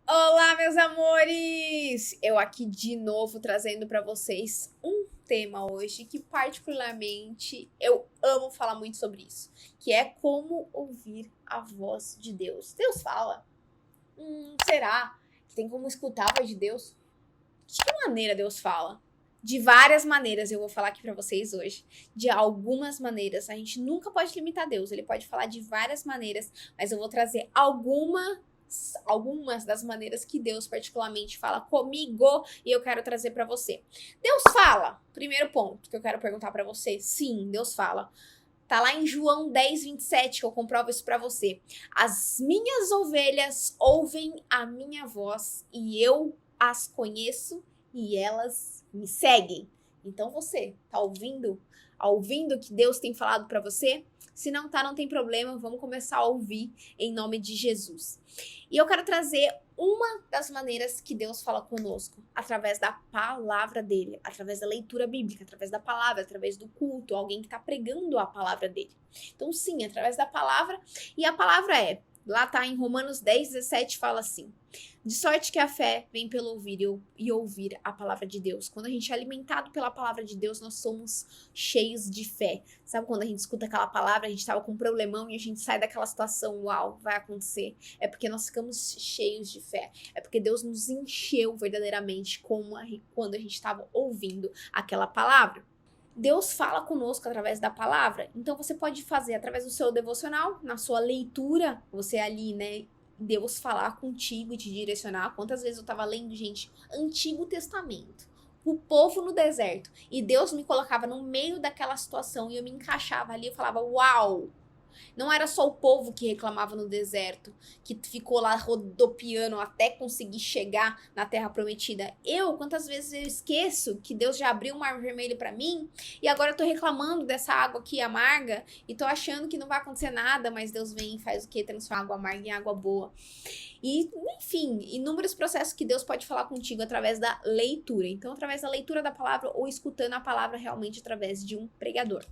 Olá, meus amores! Eu aqui de novo trazendo para vocês um tema hoje que particularmente eu amo falar muito sobre isso, que é como ouvir a voz de Deus. Deus fala? Será que tem como escutar a voz de Deus? De que maneira Deus fala? De várias maneiras eu vou falar aqui para vocês hoje. De algumas maneiras. A gente nunca pode limitar Deus. Ele pode falar de várias maneiras, mas eu vou trazer algumas das maneiras que Deus particularmente fala comigo e eu quero trazer para você. Deus fala. Primeiro ponto que eu quero perguntar para você. Sim, Deus fala. Tá lá em João 10:27 que eu comprovo isso para você. As minhas ovelhas ouvem a minha voz e eu as conheço e elas me seguem. Então você tá ouvindo? Ouvindo o que Deus tem falado para você? Se não tá, não tem problema, vamos começar a ouvir em nome de Jesus. E eu quero trazer uma das maneiras que Deus fala conosco, através da palavra dele, através da leitura bíblica, através da palavra, através do culto, alguém que está pregando a palavra dele. Então, sim, através da palavra, e a palavra lá tá em Romanos 10:17, fala assim: de sorte que a fé vem pelo ouvir e ouvir a palavra de Deus. Quando a gente é alimentado pela palavra de Deus, nós somos cheios de fé. Sabe quando a gente escuta aquela palavra, a gente tava com um problemão e a gente sai daquela situação, uau, vai acontecer. É porque nós ficamos cheios de fé. É porque Deus nos encheu verdadeiramente quando a gente estava ouvindo aquela palavra. Deus fala conosco através da palavra, então você pode fazer através do seu devocional, na sua leitura, você ali, né, Deus falar contigo e te direcionar. Quantas vezes eu tava lendo, gente, Antigo Testamento, o povo no deserto, e Deus me colocava no meio daquela situação e eu me encaixava ali e falava, uau! Não era só o povo que reclamava no deserto, que ficou lá rodopiando até conseguir chegar na Terra Prometida. Quantas vezes eu esqueço que Deus já abriu o Mar Vermelho para mim e agora eu tô reclamando dessa água aqui amarga e tô achando que não vai acontecer nada, mas Deus vem e faz o quê? Transforma água amarga em água boa. E, enfim, inúmeros processos que Deus pode falar contigo através da leitura. Então, através da leitura da palavra ou escutando a palavra realmente através de um pregador.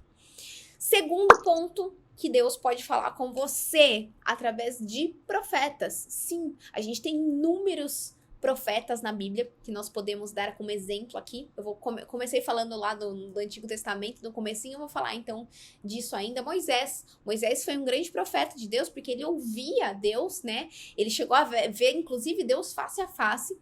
Segundo ponto, que Deus pode falar com você através de profetas. Sim, a gente tem inúmeros profetas na Bíblia que nós podemos dar como exemplo aqui. Eu comecei falando lá do Antigo Testamento, no comecinho eu vou falar então disso ainda. Moisés foi um grande profeta de Deus porque ele ouvia Deus, né? Ele chegou a ver inclusive Deus face a face.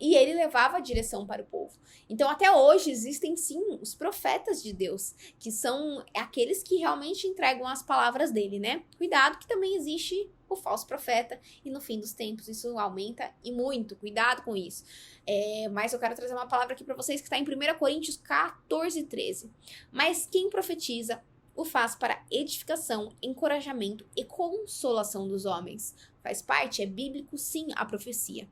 E ele levava a direção para o povo. Então, até hoje, existem sim os profetas de Deus, que são aqueles que realmente entregam as palavras dele, né? Cuidado que também existe o falso profeta, e no fim dos tempos isso aumenta e muito. Cuidado com isso. Mas eu quero trazer uma palavra aqui para vocês que está em 1 Coríntios 14:13. Mas quem profetiza o faz para edificação, encorajamento e consolação dos homens. Faz parte, é bíblico sim a profecia.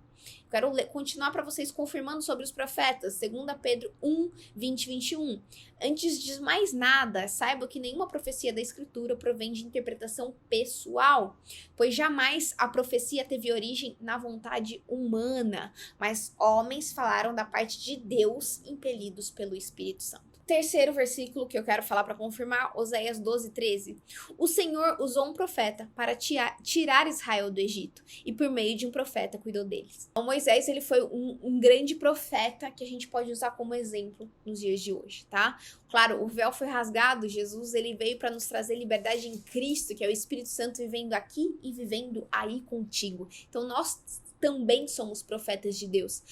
Quero continuar para vocês confirmando sobre os profetas. 2 Pedro 1:20-21. Antes de mais nada, saiba que nenhuma profecia da Escritura provém de interpretação pessoal, pois jamais a profecia teve origem na vontade humana, mas homens falaram da parte de Deus, impelidos pelo Espírito Santo. Terceiro versículo que eu quero falar para confirmar, Oséias 12:13. O Senhor usou um profeta para tirar Israel do Egito, e por meio de um profeta cuidou deles. Então, Moisés, ele foi um grande profeta que a gente pode usar como exemplo nos dias de hoje, tá? Claro, o véu foi rasgado, Jesus, ele veio para nos trazer liberdade em Cristo, que é o Espírito Santo vivendo aqui e vivendo aí contigo. Então, nós também somos profetas de Deus.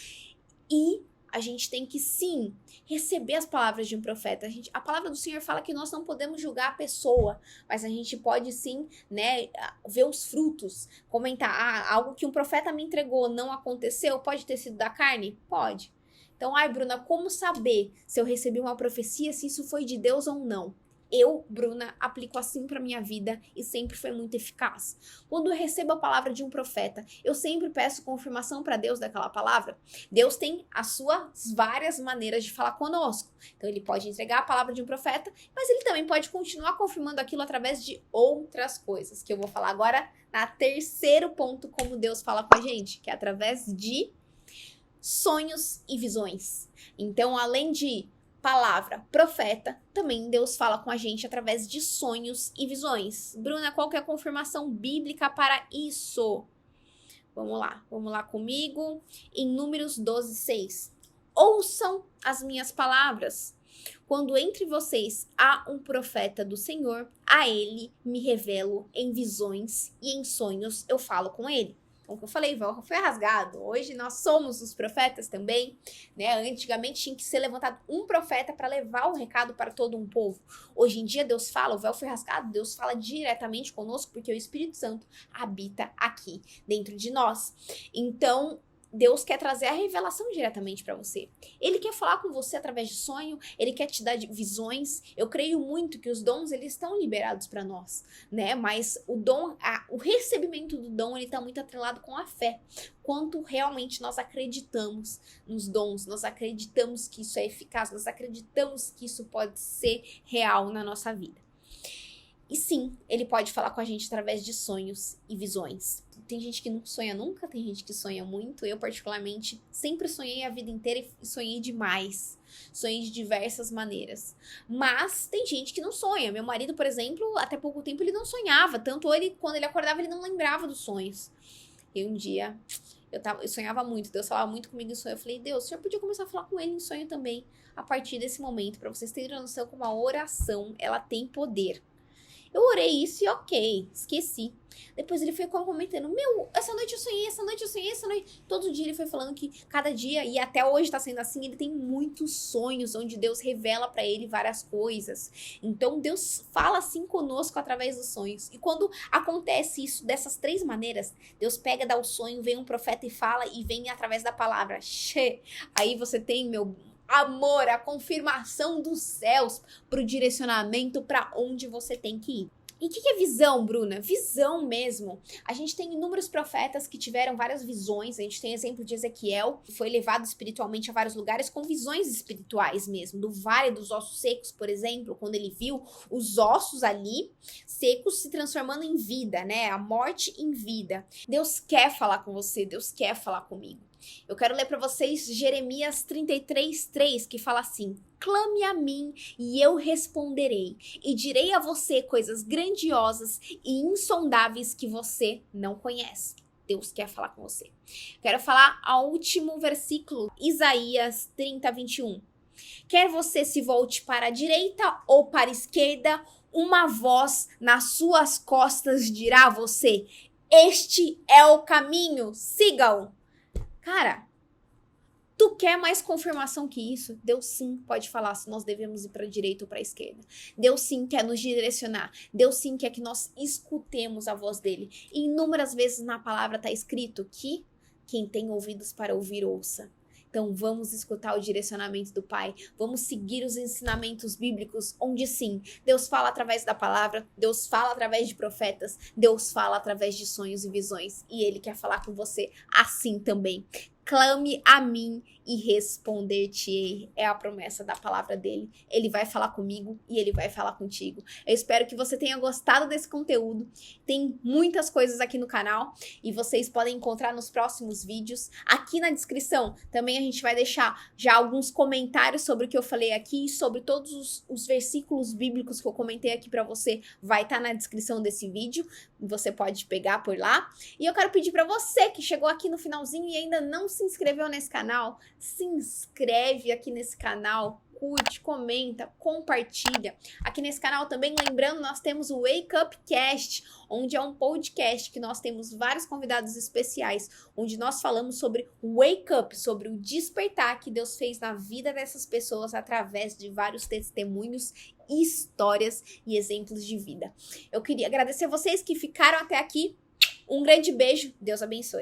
E a gente tem que, sim, receber as palavras de um profeta. A palavra do Senhor fala que nós não podemos julgar a pessoa, mas a gente pode, sim, né, ver os frutos, comentar, algo que um profeta me entregou não aconteceu, pode ter sido da carne? Pode. Então, Bruna, como saber se eu recebi uma profecia, se isso foi de Deus ou não? Eu, Bruna, aplico assim para minha vida e sempre foi muito eficaz. Quando eu recebo a palavra de um profeta, eu sempre peço confirmação para Deus daquela palavra. Deus tem as suas várias maneiras de falar conosco. Então, ele pode entregar a palavra de um profeta, mas ele também pode continuar confirmando aquilo através de outras coisas, que eu vou falar agora na terceiro ponto, como Deus fala com a gente, que é através de sonhos e visões. Então, além de palavra, profeta, também Deus fala com a gente através de sonhos e visões. Bruna, qual que é a confirmação bíblica para isso? Vamos lá comigo. Em Números 12:6. Ouçam as minhas palavras. Quando entre vocês há um profeta do Senhor, a ele me revelo em visões e em sonhos eu falo com ele. Então, o que eu falei, o véu foi rasgado. Hoje nós somos os profetas também, né? Antigamente tinha que ser levantado um profeta para levar o recado para todo um povo. Hoje em dia Deus fala, o véu foi rasgado, Deus fala diretamente conosco porque o Espírito Santo habita aqui dentro de nós. Então, Deus quer trazer a revelação diretamente para você. Ele quer falar com você através de sonho, ele quer te dar visões. Eu creio muito que os dons, eles estão liberados para nós, né? Mas o recebimento do dom, ele tá muito atrelado com a fé. Quanto realmente nós acreditamos nos dons, nós acreditamos que isso é eficaz, nós acreditamos que isso pode ser real na nossa vida. E sim, ele pode falar com a gente através de sonhos e visões. Tem gente que não sonha nunca, tem gente que sonha muito. Eu, particularmente, sempre sonhei a vida inteira e sonhei demais. Sonhei de diversas maneiras. Mas tem gente que não sonha. Meu marido, por exemplo, até pouco tempo ele não sonhava. Tanto ele, quando ele acordava, ele não lembrava dos sonhos. E um dia, eu sonhava muito. Deus falava muito comigo em sonho. Eu falei, Deus, o senhor podia começar a falar com ele em sonho também. A partir desse momento, para vocês terem noção como a oração, ela tem poder. Eu orei isso e ok, esqueci. Depois ele foi comentando, essa noite eu sonhei. Todo dia ele foi falando que cada dia, e até hoje tá sendo assim, ele tem muitos sonhos onde Deus revela pra ele várias coisas. Então Deus fala assim conosco através dos sonhos. E quando acontece isso dessas três maneiras, Deus pega, dá o sonho, vem um profeta e fala, e vem através da palavra. Aí você tem, amor, a confirmação dos céus para o direcionamento para onde você tem que ir. E o que é visão, Bruna? Visão mesmo. A gente tem inúmeros profetas que tiveram várias visões. A gente tem exemplo de Ezequiel, que foi levado espiritualmente a vários lugares com visões espirituais mesmo. Do Vale dos Ossos Secos, por exemplo, quando ele viu os ossos ali secos se transformando em vida, né? A morte em vida. Deus quer falar com você, Deus quer falar comigo. Eu quero ler para vocês Jeremias 33:3, que fala assim: clame a mim e eu responderei, e direi a você coisas grandiosas e insondáveis que você não conhece. Deus quer falar com você. Quero falar ao último versículo, Isaías 30:21. Quer você se volte para a direita ou para a esquerda, uma voz nas suas costas dirá a você: este é o caminho, siga-o. Cara, tu quer mais confirmação que isso? Deus sim pode falar se nós devemos ir para a direita ou para a esquerda. Deus sim quer nos direcionar. Deus sim quer que nós escutemos a voz dele. E inúmeras vezes na palavra está escrito que quem tem ouvidos para ouvir, ouça. Então vamos escutar o direcionamento do Pai, vamos seguir os ensinamentos bíblicos, onde sim, Deus fala através da palavra, Deus fala através de profetas, Deus fala através de sonhos e visões, e Ele quer falar com você assim também. Clame a mim e responder-te-ei. É a promessa da palavra dele. Ele vai falar comigo e ele vai falar contigo. Eu espero que você tenha gostado desse conteúdo. Tem muitas coisas aqui no canal e vocês podem encontrar nos próximos vídeos. Aqui na descrição também a gente vai deixar já alguns comentários sobre o que eu falei aqui, sobre todos os versículos bíblicos que eu comentei aqui para você. Vai estar na descrição desse vídeo. Você pode pegar por lá. E eu quero pedir para você que chegou aqui no finalzinho e ainda não se inscreveu nesse canal, se inscreve aqui nesse canal, curte, comenta, compartilha. Aqui nesse canal também, lembrando, nós temos o Wake Up Cast, onde é um podcast que nós temos vários convidados especiais, onde nós falamos sobre o Wake Up, sobre o despertar que Deus fez na vida dessas pessoas através de vários testemunhos, histórias e exemplos de vida. Eu queria agradecer vocês que ficaram até aqui. Um grande beijo, Deus abençoe.